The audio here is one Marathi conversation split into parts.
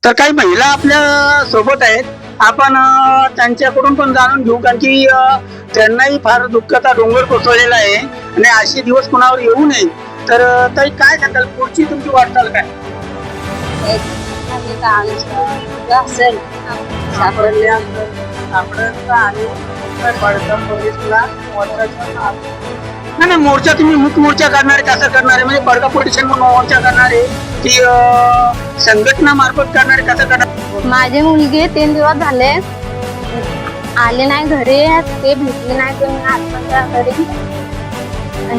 तर काही महिला आपल्या सोबत आहेत. आपण त्यांच्याकडून पण जाणून घेऊ, कारण की त्यांनाही फार दुःखाचा डोंगर कोसळलेला आहे आणि असे दिवस कोणावर येऊ नये. तर ताई, काय सांगाल, पुढची तुमची वाटचाल काय? असेल सापडल्या सापडत आणि पोलीसला नाही नाही, मोर्चा तुम्ही मुख मोर्चा करणारे कसं करणारे, म्हणजे बडगा पोलिसांनी मोर्चा करणारे की संघटना मार्फत करणारे कसं करणार? माझी मुलगी 3 दिवस झाले आले नाही घरी, ते भेटले नाही, तर मी आत्महत्या घरी.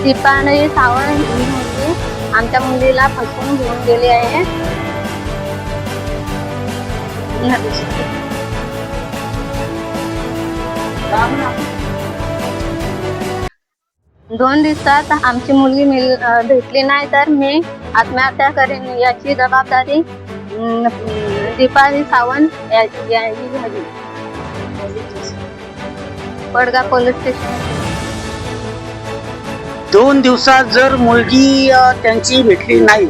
दीपाने सावंत ही मुलगी आमच्या मुलीला फसवून घेऊन गेली आहे. 2 दिवसात आमची मुलगी भेटली नाही तर मी आत्महत्या करेन याची जबाबदारी दीपाली सावंत यांची झाली. पडगा पोलीस स्टेशन. 2 दिवसात जर मुलगी त्यांची भेटली नाही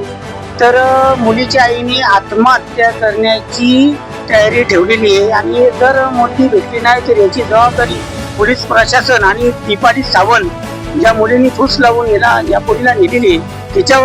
तर मुलीच्या आईने आत्महत्या करण्याची तयारी ठेवलेली आहे. आणि जर मुलगी भेटली नाही तर याची जबाबदारी पोलीस प्रशासन आणि दीपाली सावंत ज्या मुलींनी फूस लावून या मुलीला नेलेली तिच्यावर